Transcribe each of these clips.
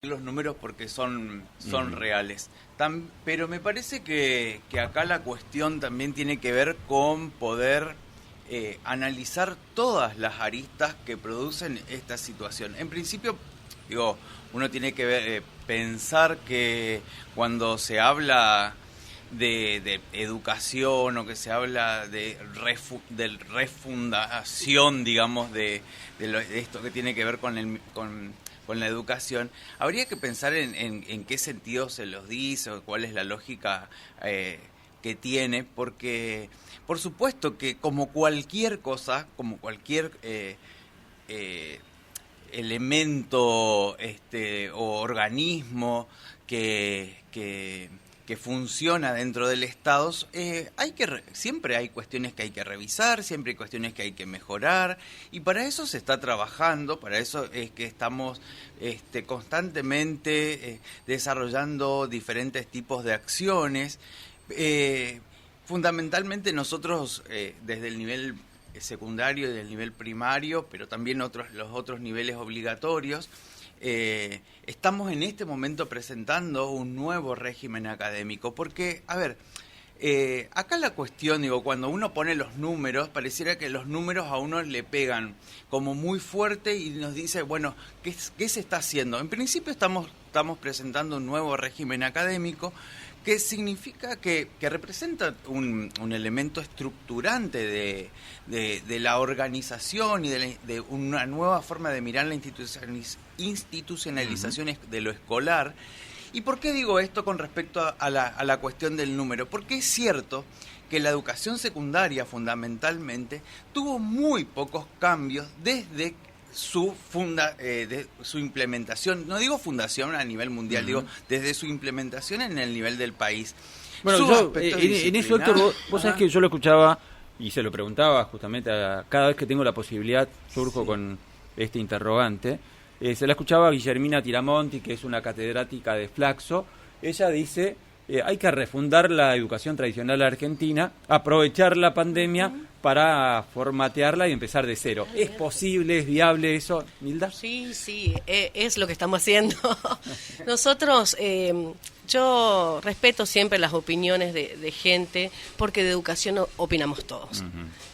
los números porque son reales. Pero me parece que acá la cuestión también tiene que ver con poder analizar todas las aristas que producen esta situación. En principio, digo, uno tiene que pensar que cuando se habla de educación o que se habla de refundación, digamos, de esto que tiene que ver con la educación, habría que pensar en qué sentido se los dice o cuál es la lógica que tiene, porque por supuesto que como cualquier cosa, como cualquier elemento o organismo que funciona dentro del Estado, siempre hay cuestiones que hay que revisar, siempre hay cuestiones que hay que mejorar, y para eso se está trabajando, para eso es que estamos constantemente desarrollando diferentes tipos de acciones. Fundamentalmente nosotros desde el nivel secundario y del nivel primario, pero también los otros niveles obligatorios, estamos en este momento presentando un nuevo régimen académico, porque, a ver, acá la cuestión, digo, cuando uno pone los números, pareciera que los números a uno le pegan como muy fuerte y nos dice, bueno, ¿qué se está haciendo? En principio estamos presentando un nuevo régimen académico que significa que representa un elemento estructurante de la organización y de una nueva forma de mirar la institucionalización de lo escolar. ¿Y por qué digo esto con respecto a la cuestión del número? Porque es cierto que la educación secundaria fundamentalmente tuvo muy pocos cambios desde de su implementación, no digo fundación a nivel mundial, digo desde su implementación en el nivel del país. Bueno, yo en eso, Héctor, vos sabés que yo lo escuchaba y se lo preguntaba justamente cada vez que tengo la posibilidad, surjo con este interrogante. Se la escuchaba a Guillermina Tiramonti, que es una catedrática de Flaxo. Ella dice, hay que refundar la educación tradicional argentina, aprovechar la pandemia para formatearla y empezar de cero. ¿Es posible, es viable eso, Nilda? Sí, es lo que estamos haciendo. Nosotros, yo respeto siempre las opiniones de gente, porque de educación opinamos todos.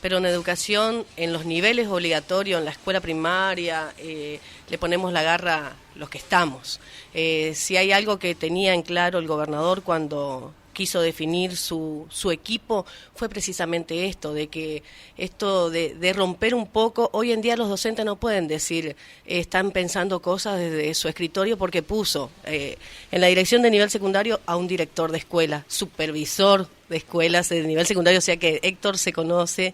Pero en educación, en los niveles obligatorios, en la escuela primaria, le ponemos la garra los que estamos. Si hay algo que tenía en claro el gobernador cuando quiso definir su equipo, fue precisamente esto, de romper un poco. Hoy en día los docentes no pueden decir, están pensando cosas desde su escritorio, porque puso en la dirección de nivel secundario a un director de escuela, supervisor de escuelas de nivel secundario, o sea que Héctor se conoce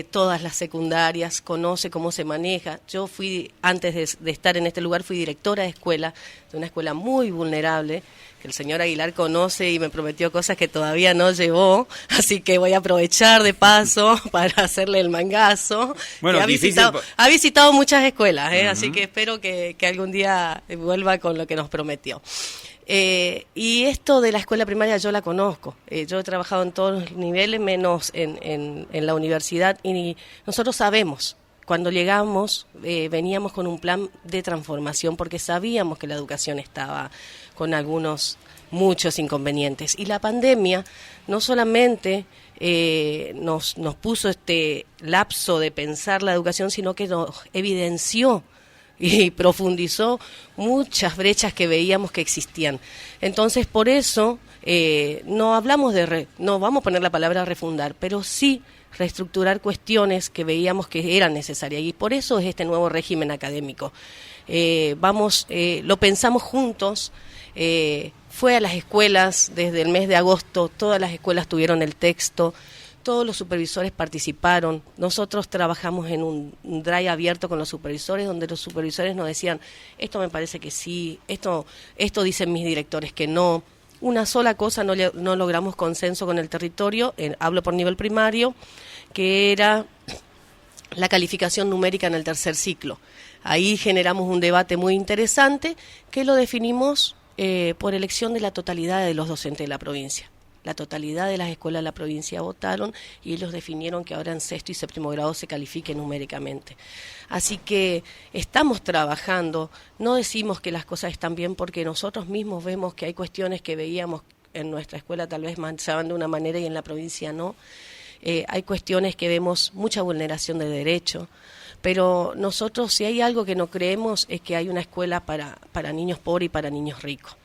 todas las secundarias, conoce cómo se maneja. Yo fui, antes de estar en este lugar, fui directora de escuela, de una escuela muy vulnerable, que el señor Aguilar conoce y me prometió cosas que todavía no llevó, así que voy a aprovechar de paso para hacerle el mangazo. Bueno, ha visitado muchas escuelas, así que espero que algún día vuelva con lo que nos prometió. Y esto de la escuela primaria yo la conozco, yo he trabajado en todos los niveles menos en la universidad, y nosotros sabemos, cuando llegamos veníamos con un plan de transformación porque sabíamos que la educación estaba con muchos inconvenientes, y la pandemia no solamente nos puso este lapso de pensar la educación, sino que nos evidenció y profundizó muchas brechas que veíamos que existían. Entonces, por eso no hablamos no vamos a poner la palabra refundar, pero sí reestructurar cuestiones que veíamos que eran necesarias, y por eso es este nuevo régimen académico. Lo pensamos juntos, fue a las escuelas desde el mes de agosto, todas las escuelas tuvieron el texto, todos los supervisores participaron. Nosotros trabajamos en un drive abierto con los supervisores, donde los supervisores nos decían, esto me parece que sí, esto dicen mis directores que no. Una sola cosa no logramos consenso con el territorio, hablo por nivel primario, que era la calificación numérica en el tercer ciclo. Ahí generamos un debate muy interesante que lo definimos por elección de la totalidad de los docentes de la provincia. La totalidad de las escuelas de la provincia votaron y ellos definieron que ahora en sexto y séptimo grado se califique numéricamente. Así que estamos trabajando, no decimos que las cosas están bien porque nosotros mismos vemos que hay cuestiones que veíamos en nuestra escuela tal vez marchaban de una manera y en la provincia no. Hay cuestiones que vemos mucha vulneración de derechos, pero nosotros si hay algo que no creemos es que hay una escuela para niños pobres y para niños ricos.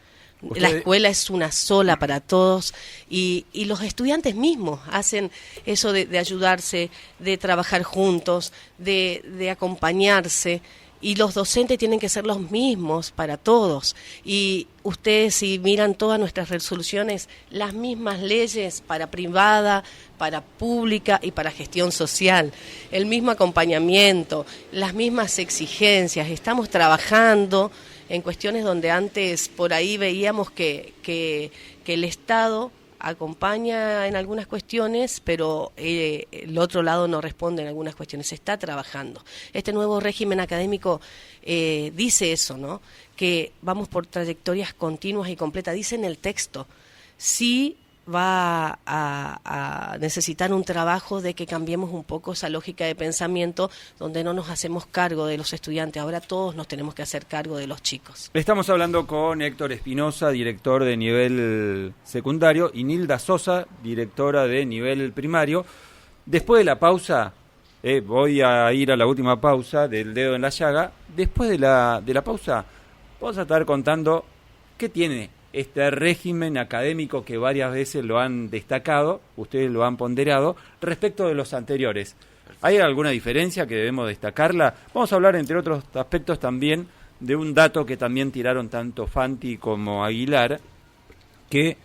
La escuela es una sola para todos y los estudiantes mismos hacen eso de ayudarse, de trabajar juntos, de acompañarse. Y los docentes tienen que ser los mismos para todos. Y ustedes, si miran todas nuestras resoluciones, las mismas leyes para privada, para pública y para gestión social, el mismo acompañamiento, las mismas exigencias. Estamos trabajando en cuestiones donde antes por ahí veíamos que el Estado acompaña en algunas cuestiones, pero el otro lado no responde en algunas cuestiones. Se está trabajando. Este nuevo régimen académico dice eso, ¿no? Que vamos por trayectorias continuas y completas. Dice en el texto, sí va a necesitar un trabajo de que cambiemos un poco esa lógica de pensamiento donde no nos hacemos cargo de los estudiantes. Ahora todos nos tenemos que hacer cargo de los chicos. Estamos hablando con Héctor Espinosa, director de nivel secundario, y Nilda Sosa, directora de nivel primario. Después de la pausa, voy a ir a la última pausa del dedo en la llaga. Después de la pausa, vamos a estar contando qué tiene este régimen académico que varias veces lo han destacado, ustedes lo han ponderado, respecto de los anteriores. ¿Hay alguna diferencia que debemos destacarla? Vamos a hablar, entre otros aspectos, también de un dato que también tiraron tanto Fanti como Aguilar, que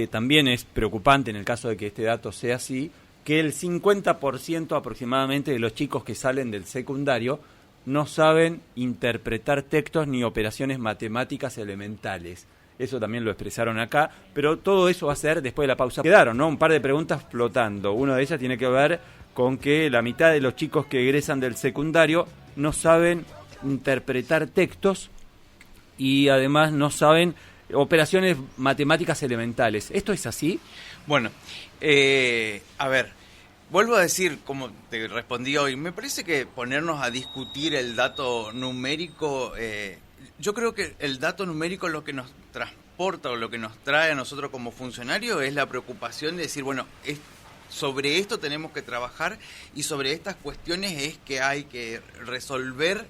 también es preocupante en el caso de que este dato sea así, que el 50% aproximadamente de los chicos que salen del secundario no saben interpretar textos ni operaciones matemáticas elementales. Eso también lo expresaron acá, pero todo eso va a ser después de la pausa. Quedaron, ¿no? Un par de preguntas flotando. Una de ellas tiene que ver con que la mitad de los chicos que egresan del secundario no saben interpretar textos y además no saben operaciones matemáticas elementales. ¿Esto es así? Bueno, a ver, vuelvo a decir, como te respondí hoy, me parece que ponernos a discutir el dato numérico... yo creo que el dato numérico lo que nos transporta o lo que nos trae a nosotros como funcionarios es la preocupación de decir, bueno, sobre esto tenemos que trabajar y sobre estas cuestiones es que hay que resolver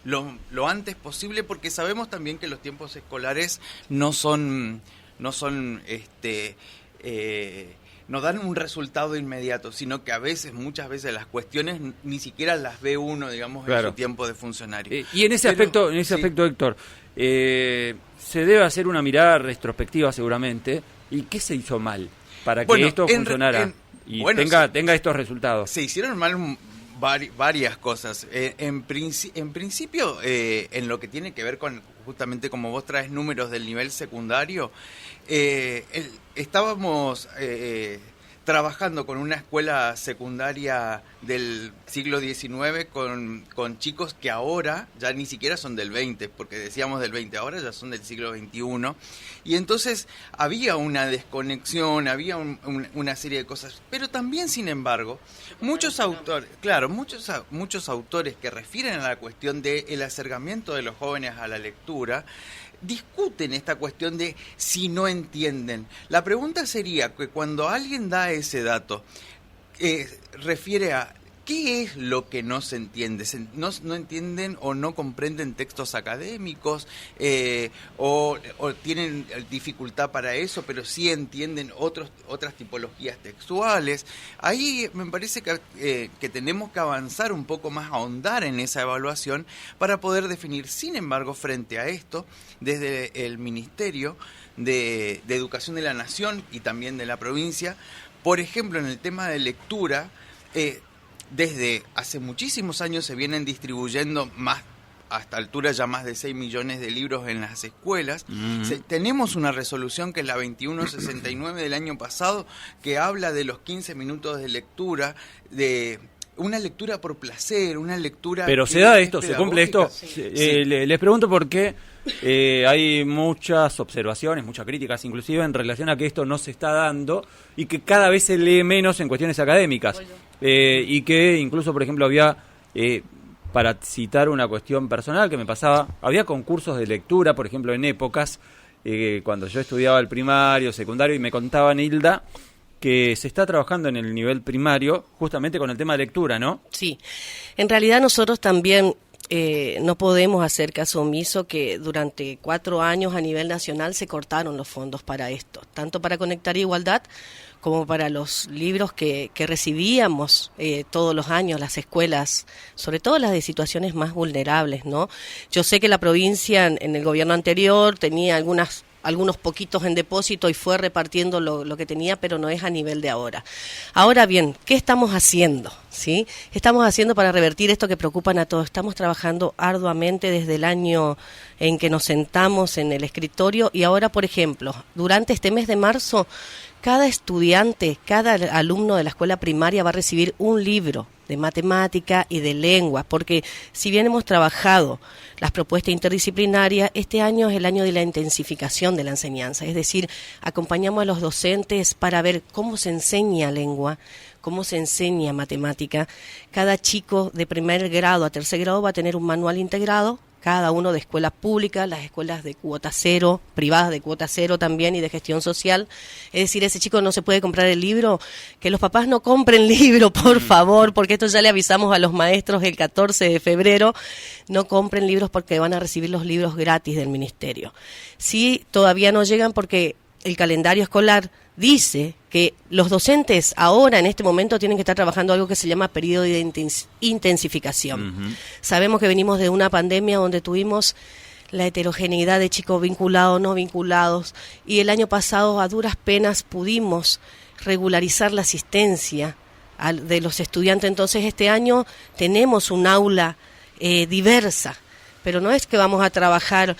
lo antes posible, porque sabemos también que los tiempos escolares no dan un resultado inmediato, sino que muchas veces las cuestiones ni siquiera las ve uno, digamos, claro, en su tiempo de funcionario. Y en ese aspecto, Héctor, se debe hacer una mirada retrospectiva seguramente. ¿Y qué se hizo mal para que esto funcionara y tenga estos resultados? Se hicieron mal varias cosas. En principio, en lo que tiene que ver con, justamente como vos traes números del nivel secundario, estábamos trabajando con una escuela secundaria del siglo XIX con chicos que ahora ya ni siquiera son del 20, porque decíamos del 20, ahora ya son del siglo XXI, y entonces había una desconexión, había una serie de cosas, pero también, sin embargo, muchos autores que refieren a la cuestión del acercamiento de los jóvenes a la lectura, discuten esta cuestión de si no entienden. La pregunta sería que cuando alguien da ese dato, refiere a ¿qué es lo que no se entiende? ¿No entienden o no comprenden textos académicos o tienen dificultad para eso, pero sí entienden otras tipologías textuales? Ahí me parece que tenemos que avanzar un poco más, ahondar en esa evaluación para poder definir. Sin embargo, frente a esto, desde el Ministerio de Educación de la Nación y también de la provincia, por ejemplo, en el tema de lectura, desde hace muchísimos años se vienen distribuyendo hasta altura ya más de 6 millones de libros en las escuelas. Tenemos una resolución que es la 2169 del año pasado, que habla de los 15 minutos de lectura, de una lectura por placer, una lectura... Pero se da esto, se cumple esto. Sí. Les pregunto por qué hay muchas observaciones, muchas críticas inclusive en relación a que esto no se está dando y que cada vez se lee menos en cuestiones académicas. Y que incluso, por ejemplo, había... para citar una cuestión personal que me pasaba, había concursos de lectura, por ejemplo, en épocas, cuando yo estudiaba el primario, secundario, y me contaba Nilda que se está trabajando en el nivel primario justamente con el tema de lectura, ¿no? Sí, en realidad nosotros también no podemos hacer caso omiso que durante 4 años a nivel nacional se cortaron los fondos para esto, tanto para Conectar Igualdad como para los libros que recibíamos todos los años, las escuelas, sobre todo las de situaciones más vulnerables, ¿no? Yo sé que la provincia en el gobierno anterior tenía algunos poquitos en depósito y fue repartiendo lo que tenía, pero no es a nivel de ahora. Ahora bien, ¿qué estamos haciendo? ¿Sí? ¿Qué estamos haciendo para revertir esto que preocupan a todos? Estamos trabajando arduamente desde el año en que nos sentamos en el escritorio y ahora, por ejemplo, durante este mes de marzo, cada estudiante, cada alumno de la escuela primaria va a recibir un libro de matemática y de lengua, porque si bien hemos trabajado las propuestas interdisciplinarias, este año es el año de la intensificación de la enseñanza, es decir, acompañamos a los docentes para ver cómo se enseña lengua, cómo se enseña matemática. Cada chico de primer grado a tercer grado va a tener un manual integrado, cada uno de escuelas públicas, las escuelas de cuota cero, privadas de cuota cero también y de gestión social. Es decir, ese chico no se puede comprar el libro, que los papás no compren libro, por favor, porque esto ya le avisamos a los maestros el 14 de febrero, no compren libros porque van a recibir los libros gratis del ministerio. Sí, todavía no llegan porque el calendario escolar dice que los docentes ahora, en este momento, tienen que estar trabajando algo que se llama periodo de intensificación. Uh-huh. Sabemos que venimos de una pandemia donde tuvimos la heterogeneidad de chicos vinculados, no vinculados, y el año pasado a duras penas pudimos regularizar la asistencia de los estudiantes. Entonces este año tenemos un aula diversa, pero no es que vamos a trabajar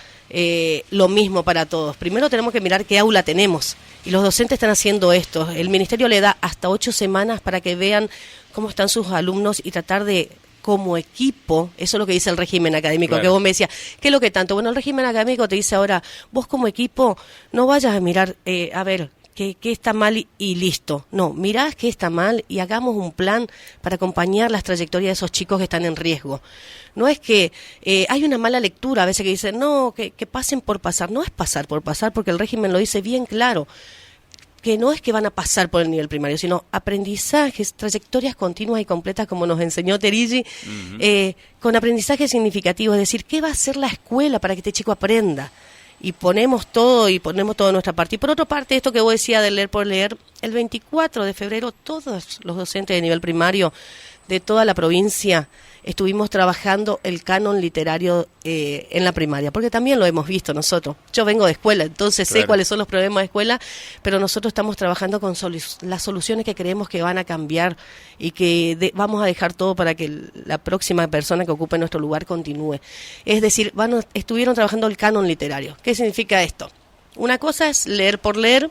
lo mismo para todos. Primero tenemos que mirar qué aula tenemos. Y los docentes están haciendo esto. El ministerio le da hasta 8 semanas para que vean cómo están sus alumnos y tratar de, como equipo, eso es lo que dice el régimen académico, claro. Que vos me decías, ¿qué es lo que tanto? Bueno, el régimen académico te dice ahora, vos como equipo no vayas a mirar, a ver, qué está mal y listo. No, mirá qué está mal y hagamos un plan para acompañar las trayectorias de esos chicos que están en riesgo. No es que hay una mala lectura a veces que dicen, no, que pasen por pasar. No es pasar por pasar porque el régimen lo dice bien claro, que no es que van a pasar por el nivel primario, sino aprendizajes, trayectorias continuas y completas como nos enseñó Terigi, uh-huh. Con aprendizaje significativo, es decir, ¿qué va a hacer la escuela para que este chico aprenda? Y ponemos todo de nuestra parte. Y por otra parte, esto que vos decías de leer por leer, el 24 de febrero todos los docentes de nivel primario de toda la provincia estuvimos trabajando el canon literario en la primaria, porque también lo hemos visto nosotros. Yo vengo de escuela, entonces claro. Sé cuáles son los problemas de escuela, pero nosotros estamos trabajando con las soluciones que creemos que van a cambiar y que vamos a dejar todo para que la próxima persona que ocupe nuestro lugar continúe. Es decir, estuvieron trabajando el canon literario. ¿Qué significa esto? Una cosa es leer por leer,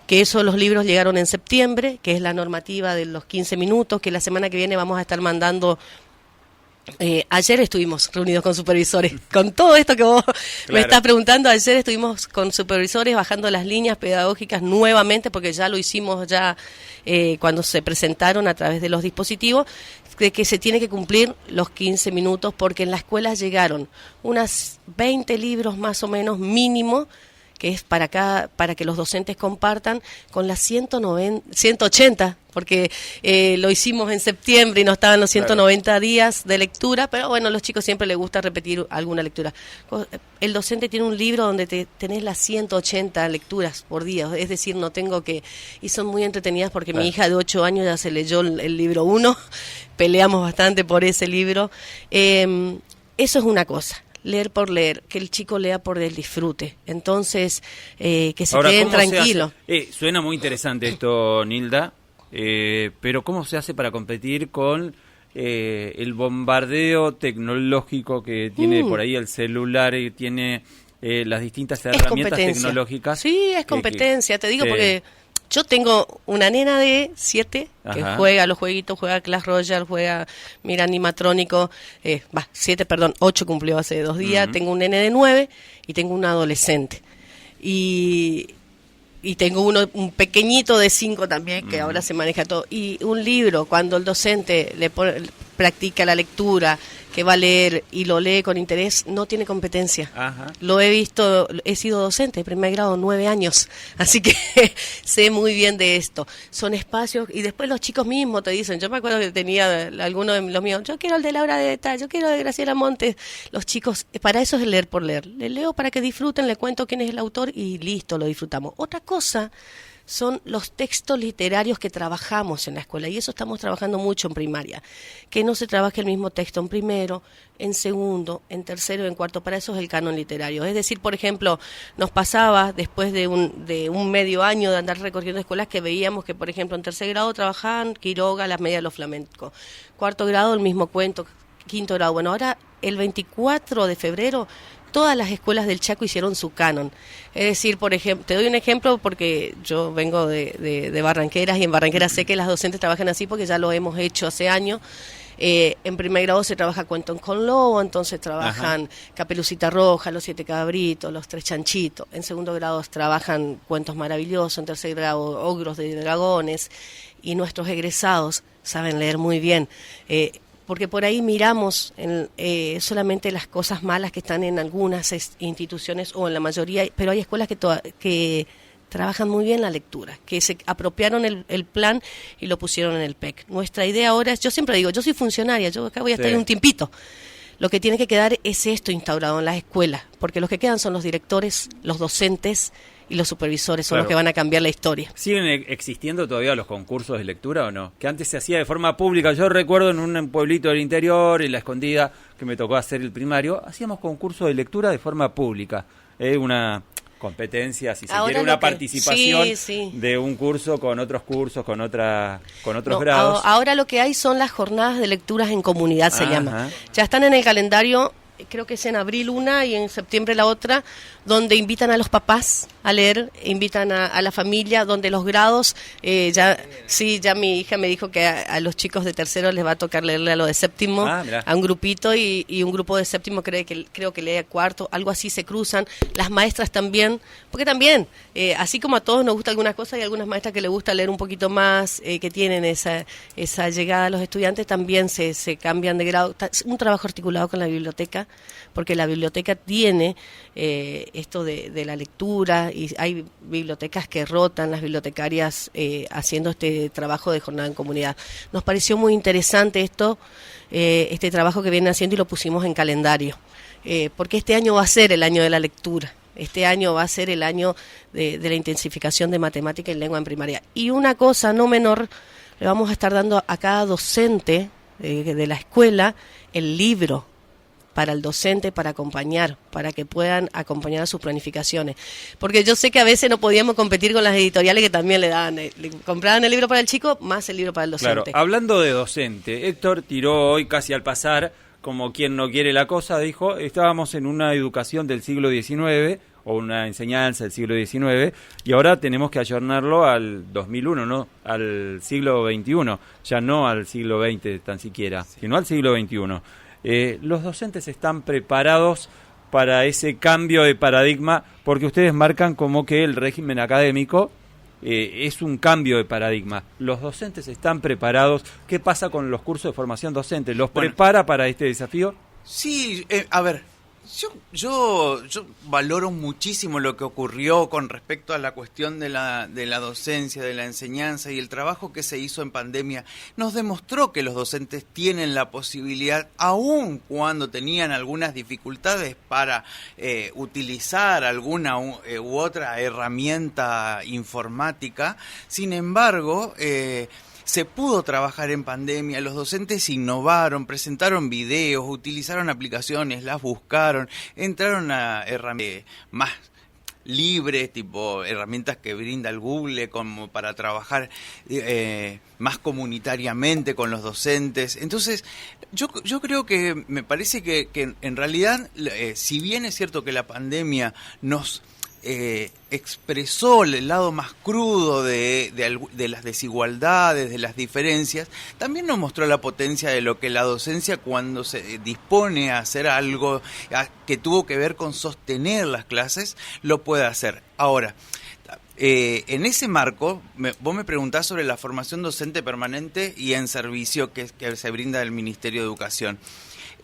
que los libros llegaron en septiembre, que es la normativa de los 15 minutos, que la semana que viene vamos a estar mandando. Ayer estuvimos reunidos con supervisores, con todo esto que vos claro. Me estás preguntando, ayer estuvimos con supervisores bajando las líneas pedagógicas nuevamente, porque ya lo hicimos cuando se presentaron a través de los dispositivos, de que se tiene que cumplir los 15 minutos, porque en la escuela llegaron unas 20 libros más o menos mínimo, que es para que los docentes compartan con las 180, porque lo hicimos en septiembre y no estaban los 190 claro. días de lectura, pero bueno, a los chicos siempre les gusta repetir alguna lectura. El docente tiene un libro donde tenés las 180 lecturas por día, es decir, no tengo que... Y son muy entretenidas porque claro. Mi hija de 8 años ya se leyó el libro 1, peleamos bastante por ese libro. Eso es una cosa. Leer por leer, que el chico lea por el disfrute. Entonces, que se queden tranquilos. Suena muy interesante esto, Nilda, pero ¿cómo se hace para competir con el bombardeo tecnológico que tiene por ahí el celular y tiene las distintas herramientas tecnológicas? Sí, es competencia, te digo, porque Yo tengo una nena de 7 que Ajá. juega los jueguitos, juega Clash Royale, mira animatrónico, 8 cumplió hace 2 días, tengo un nene de 9 y tengo un adolescente. Y tengo un pequeñito de 5 también, que ahora se maneja todo. Y un libro, cuando el docente practica la lectura, que va a leer y lo lee con interés, no tiene competencia. Ajá. Lo he visto, he sido docente de primer grado 9 años, así que sé muy bien de esto. Son espacios, y después los chicos mismos te dicen, yo me acuerdo que tenía alguno de los míos, yo quiero el de Laura de Tal, yo quiero el de Graciela Montes. Los chicos, para eso es el leer por leer. Les leo para que disfruten, le cuento quién es el autor y listo, lo disfrutamos. Otra cosa son los textos literarios que trabajamos en la escuela, y eso estamos trabajando mucho en primaria, que no se trabaje el mismo texto en primero, en segundo, en tercero y en cuarto. Para eso es el canon literario. Es decir, por ejemplo, nos pasaba después de un medio año de andar recorriendo escuelas que veíamos que, por ejemplo, en tercer grado trabajaban Quiroga, Las medias de los flamencos, cuarto grado el mismo cuento, quinto grado. Bueno, ahora el 24 de febrero todas las escuelas del Chaco hicieron su canon. Es decir, por ejemplo, te doy un ejemplo porque yo vengo de Barranqueras, y en Barranqueras sé que las docentes trabajan así porque ya lo hemos hecho hace años. En primer grado se trabaja Cuentos con Lobo, entonces trabajan Caperucita Roja, Los 7 Cabritos, Los 3 Chanchitos. En segundo grado trabajan Cuentos Maravillosos, en tercer grado Ogros de Dragones, y nuestros egresados saben leer muy bien. Porque por ahí miramos solamente las cosas malas que están en algunas instituciones o en la mayoría, pero hay escuelas que trabajan muy bien la lectura, que se apropiaron el plan y lo pusieron en el PEC. Nuestra idea ahora es, yo siempre digo, yo soy funcionaria, yo acá voy a estar un tiempito. Lo que tiene que quedar es esto instaurado en las escuelas, porque los que quedan son los directores, los docentes y los supervisores, son los que van a cambiar la historia. ¿Siguen existiendo todavía los concursos de lectura o no? Que antes se hacía de forma pública. Yo recuerdo en un pueblito del interior, en La Escondida, que me tocó hacer el primario, hacíamos concursos de lectura de forma pública. Una competencia, si se quiere, una participación de un curso, con otros grados. Ahora lo que hay son las jornadas de lecturas en comunidad, se llama. Ya están en el calendario. Creo que es en abril una y en septiembre la otra, donde invitan a los papás a leer, invitan a la familia, donde los grados, ya mi hija me dijo que a los chicos de tercero les va a tocar leerle a los de séptimo, a un grupito, y un grupo de séptimo creo que lee a cuarto, algo así se cruzan. Las maestras también, porque también, así como a todos nos gusta algunas cosas, hay algunas maestras que les gusta leer un poquito más, que tienen esa llegada a los estudiantes, también se cambian de grado. Un trabajo articulado con la biblioteca, porque la biblioteca tiene esto de la lectura, y hay bibliotecas que rotan, las bibliotecarias haciendo este trabajo de jornada en comunidad. Nos pareció muy interesante este trabajo que vienen haciendo, y lo pusimos en calendario, porque este año va a ser el año de la lectura. Este año va a ser el año de la intensificación de matemática y lengua en primaria. Y una cosa no menor, le vamos a estar dando a cada docente de la escuela el libro para el docente, para acompañar, para que puedan acompañar a sus planificaciones. Porque yo sé que a veces no podíamos competir con las editoriales que también le compraban el libro para el chico más el libro para el docente. Claro, hablando de docente, Héctor tiró hoy casi al pasar, como quien no quiere la cosa, dijo, estábamos en una educación del siglo XIX, o una enseñanza del siglo XIX, y ahora tenemos que ayornarlo al 2001, ¿no? Al siglo XXI, ya no al siglo XX tan siquiera, sino al siglo XXI. ¿Los docentes están preparados para ese cambio de paradigma? Porque ustedes marcan como que el régimen académico es un cambio de paradigma. ¿Los docentes están preparados? ¿Qué pasa con los cursos de formación docente? ¿Los prepara para este desafío? Sí, a ver, yo valoro muchísimo lo que ocurrió con respecto a la cuestión de la docencia, de la enseñanza, y el trabajo que se hizo en pandemia nos demostró que los docentes tienen la posibilidad, aun cuando tenían algunas dificultades para utilizar alguna u otra herramienta informática. Sin embargo, se pudo trabajar en pandemia, los docentes innovaron, presentaron videos, utilizaron aplicaciones, las buscaron, entraron a herramientas más libres, tipo herramientas que brinda el Google, como para trabajar más comunitariamente con los docentes. Entonces, yo creo que me parece que en realidad, si bien es cierto que la pandemia nos expresó el lado más crudo de las desigualdades, de las diferencias, también nos mostró la potencia de lo que la docencia, cuando se dispone a hacer algo que tuvo que ver con sostener las clases, lo puede hacer. Ahora, en ese marco, vos me preguntás sobre la formación docente permanente y en servicio que se brinda del Ministerio de Educación.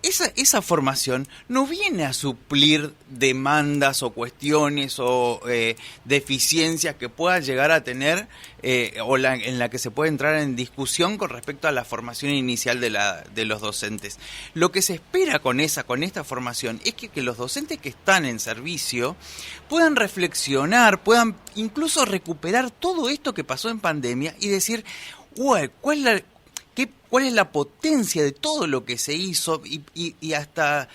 Esa formación no viene a suplir demandas o cuestiones o deficiencias que pueda llegar a tener en la que se puede entrar en discusión con respecto a la formación inicial de los docentes. Lo que se espera con esta formación es que los docentes que están en servicio puedan reflexionar, puedan incluso recuperar todo esto que pasó en pandemia y decir, ¿cuál es la potencia de todo lo que se hizo? Y hasta,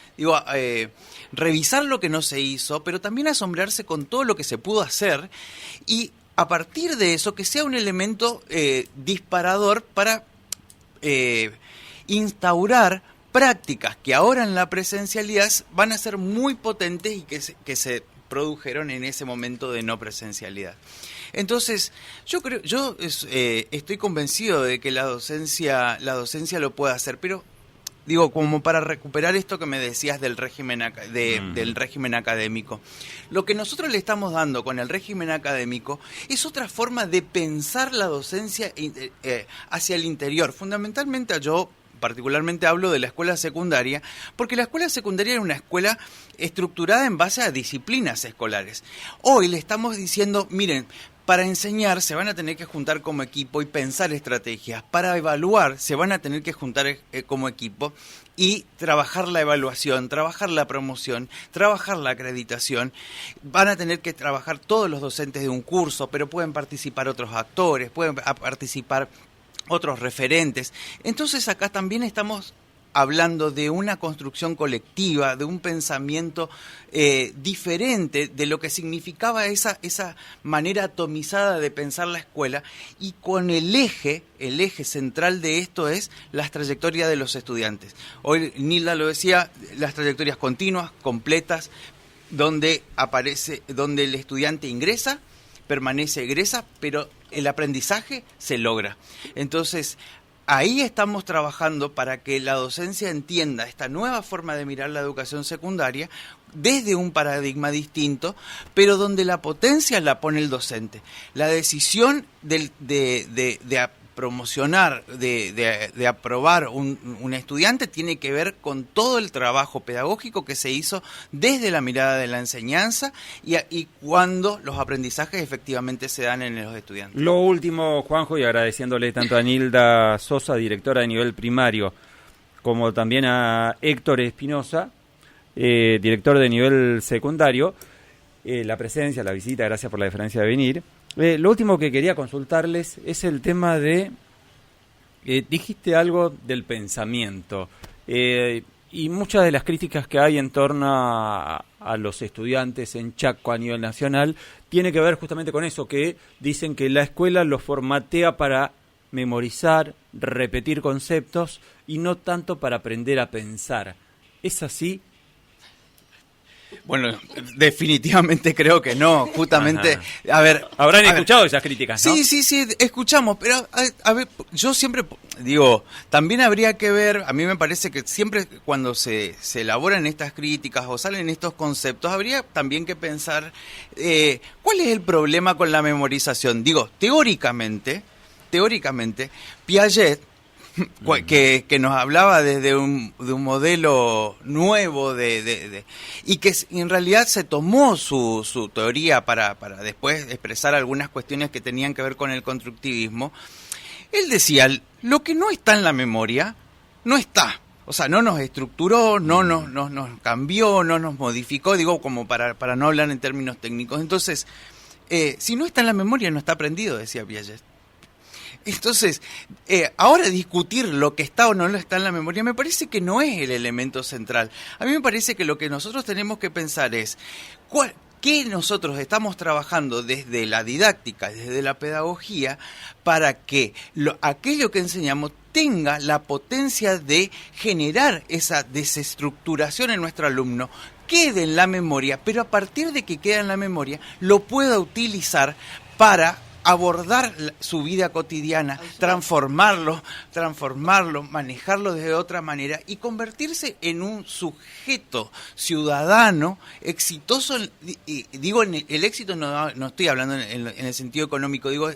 revisar lo que no se hizo, pero también asombrarse con todo lo que se pudo hacer y a partir de eso que sea un elemento disparador para instaurar prácticas que ahora en la presencialidad van a ser muy potentes y que se produjeron en ese momento de no presencialidad. Entonces, yo estoy convencido de que la docencia lo puede hacer, pero digo, como para recuperar esto que me decías del régimen del régimen académico. Lo que nosotros le estamos dando con el régimen académico es otra forma de pensar la docencia hacia el interior. Fundamentalmente yo particularmente hablo de la escuela secundaria, porque la escuela secundaria era una escuela estructurada en base a disciplinas escolares. Hoy le estamos diciendo, miren, para enseñar se van a tener que juntar como equipo y pensar estrategias. Para evaluar se van a tener que juntar como equipo y trabajar la evaluación, trabajar la promoción, trabajar la acreditación. Van a tener que trabajar todos los docentes de un curso, pero pueden participar otros actores, pueden participar otros referentes. Entonces acá también estamos hablando de una construcción colectiva, de un pensamiento diferente de lo que significaba esa manera atomizada de pensar la escuela, y con el eje central de esto es las trayectorias de los estudiantes. Hoy Nilda lo decía, las trayectorias continuas, completas, donde el estudiante ingresa, permanece, egresa, pero el aprendizaje se logra. Entonces, ahí estamos trabajando para que la docencia entienda esta nueva forma de mirar la educación secundaria desde un paradigma distinto, pero donde la potencia la pone el docente. La decisión de promocionar, de aprobar un estudiante tiene que ver con todo el trabajo pedagógico que se hizo desde la mirada de la enseñanza y cuando los aprendizajes efectivamente se dan en los estudiantes. Lo último, Juanjo, y agradeciéndole tanto a Nilda Sosa, directora de nivel primario, como también a Héctor Espinosa, director de nivel secundario, la presencia, la visita, gracias por la deferencia de venir. Lo último que quería consultarles es el tema de, dijiste algo del pensamiento, y muchas de las críticas que hay en torno a los estudiantes en Chaco a nivel nacional tiene que ver justamente con eso, que dicen que la escuela los formatea para memorizar, repetir conceptos y no tanto para aprender a pensar. ¿Es así? Bueno, definitivamente creo que no, justamente, a ver... Habrán escuchado esas críticas, ¿no? Sí, escuchamos, pero a ver, yo siempre digo, también habría que ver, a mí me parece que siempre cuando se elaboran estas críticas o salen estos conceptos, habría también que pensar cuál es el problema con la memorización. Digo, teóricamente, Piaget, que nos hablaba desde un modelo nuevo y que en realidad se tomó su teoría para después expresar algunas cuestiones que tenían que ver con el constructivismo. Él decía, lo que no está en la memoria, no está. O sea, no nos estructuró, no nos cambió, no nos modificó, digo, como para no hablar en términos técnicos. Entonces, si no está en la memoria, no está aprendido, decía Piaget. Entonces, ahora discutir lo que está o no está en la memoria me parece que no es el elemento central. A mí me parece que lo que nosotros tenemos que pensar es qué nosotros estamos trabajando desde la didáctica, desde la pedagogía, para que aquello que enseñamos tenga la potencia de generar esa desestructuración en nuestro alumno, quede en la memoria, pero a partir de que quede en la memoria, lo pueda utilizar para abordar su vida cotidiana, transformarlo, manejarlo de otra manera y convertirse en un sujeto ciudadano exitoso. Digo, el éxito no estoy hablando en el sentido económico, digo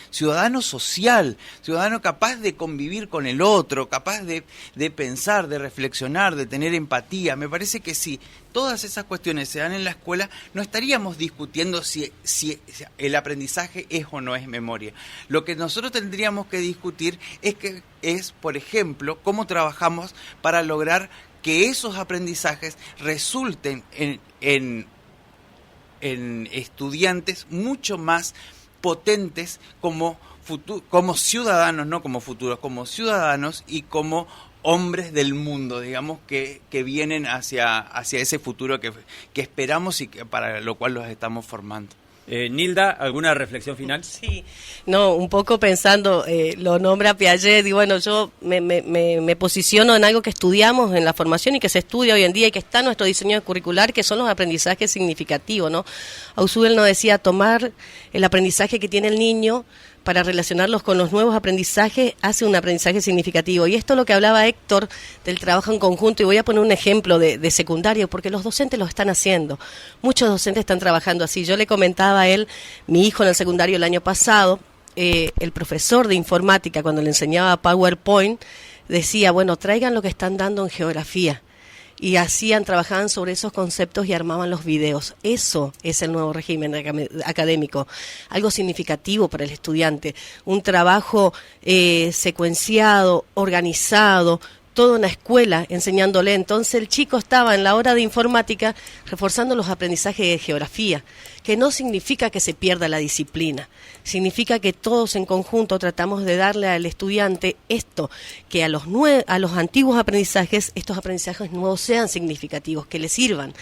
ciudadano social, ciudadano capaz de convivir con el otro, capaz de pensar, de reflexionar, de tener empatía. Me parece que si todas esas cuestiones se dan en la escuela, no estaríamos discutiendo si el aprendizaje es o no es memoria. Lo que nosotros tendríamos que discutir es, por ejemplo, cómo trabajamos para lograr que esos aprendizajes resulten en estudiantes mucho más potentes como ciudadanos, no como futuros, como ciudadanos y como hombres del mundo, digamos, que vienen hacia ese futuro que esperamos y para lo cual los estamos formando. Nilda, ¿alguna reflexión final? Sí, no, un poco pensando, lo nombra Piaget, y bueno, yo me posiciono en algo que estudiamos en la formación y que se estudia hoy en día y que está en nuestro diseño curricular, que son los aprendizajes significativos, ¿no? Ausubel nos decía tomar el aprendizaje que tiene el niño para relacionarlos con los nuevos aprendizajes, hace un aprendizaje significativo. Y esto es lo que hablaba Héctor del trabajo en conjunto, y voy a poner un ejemplo de secundario, porque los docentes lo están haciendo. Muchos docentes están trabajando así. Yo le comentaba a él, mi hijo en el secundario el año pasado, el profesor de informática, cuando le enseñaba PowerPoint, decía, bueno, traigan lo que están dando en geografía. Y trabajaban sobre esos conceptos y armaban los videos. Eso es el nuevo régimen académico, algo significativo para el estudiante, un trabajo secuenciado, organizado, toda una escuela enseñándole. Entonces el chico estaba en la hora de informática reforzando los aprendizajes de geografía, que no significa que se pierda la disciplina, significa que todos en conjunto tratamos de darle al estudiante esto, que a los antiguos aprendizajes, estos aprendizajes nuevos sean significativos, que le sirvan.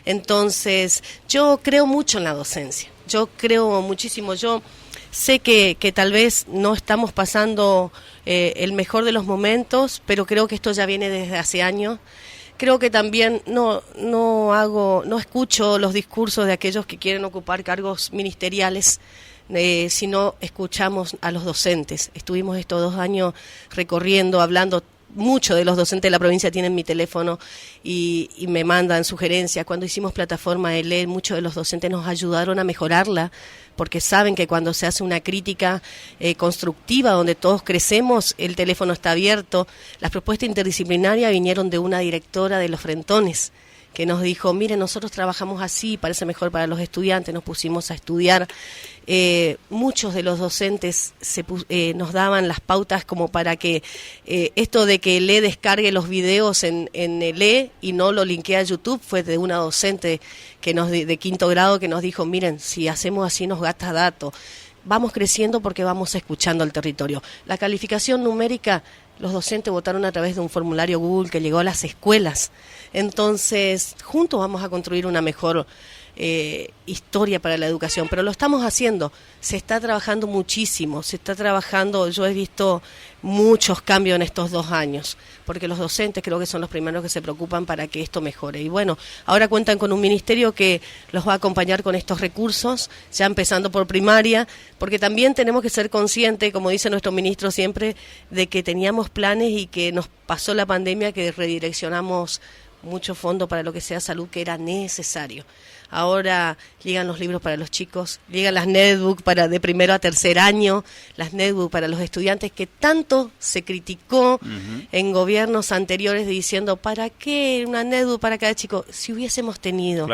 Entonces yo creo mucho en la docencia, yo creo muchísimo, yo sé que tal vez no estamos pasando el mejor de los momentos, pero creo que esto ya viene desde hace años. Creo que también no escucho los discursos de aquellos que quieren ocupar cargos ministeriales, sino escuchamos a los docentes. Estuvimos estos 2 años recorriendo, hablando. Muchos de los docentes de la provincia tienen mi teléfono y me mandan sugerencias. Cuando hicimos plataforma ELE, muchos de los docentes nos ayudaron a mejorarla, porque saben que cuando se hace una crítica constructiva, donde todos crecemos, el teléfono está abierto. Las propuestas interdisciplinarias vinieron de una directora de los Frentones, que nos dijo, miren, nosotros trabajamos así, parece mejor para los estudiantes, nos pusimos a estudiar. Muchos de los docentes nos daban las pautas como para que esto de que ELE descargue los videos en ELE y no lo linkee a YouTube, fue de una docente que de 5º grado que nos dijo, miren, si hacemos así nos gasta datos. Vamos creciendo porque vamos escuchando al territorio. La calificación numérica, los docentes votaron a través de un formulario Google que llegó a las escuelas. Entonces, juntos vamos a construir una mejor historia para la educación, pero lo estamos haciendo, se está trabajando muchísimo, yo he visto muchos cambios en estos 2 años, porque los docentes creo que son los primeros que se preocupan para que esto mejore. Y bueno, ahora cuentan con un ministerio que los va a acompañar con estos recursos, ya empezando por primaria, porque también tenemos que ser conscientes, como dice nuestro ministro siempre, de que teníamos planes y que nos pasó la pandemia, que redireccionamos mucho fondo para lo que sea salud, que era necesario. Ahora llegan los libros para los chicos, llegan las netbooks de 1º a 3er año, las netbooks para los estudiantes, que tanto se criticó en gobiernos anteriores diciendo, ¿para qué una netbook para cada chico? Si hubiésemos tenido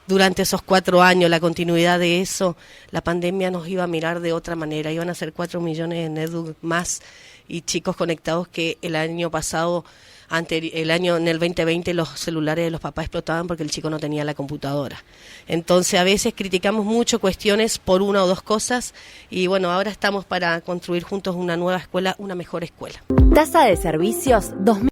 durante esos 4 años la continuidad de eso, la pandemia nos iba a mirar de otra manera, iban a ser 4 millones de netbooks más y chicos conectados que el año pasado, en el 2020 los celulares de los papás explotaban porque el chico no tenía la computadora. Entonces a veces criticamos mucho cuestiones por 1 o 2 cosas y bueno, ahora estamos para construir juntos una nueva escuela, una mejor escuela. Tasa de servicios 2000.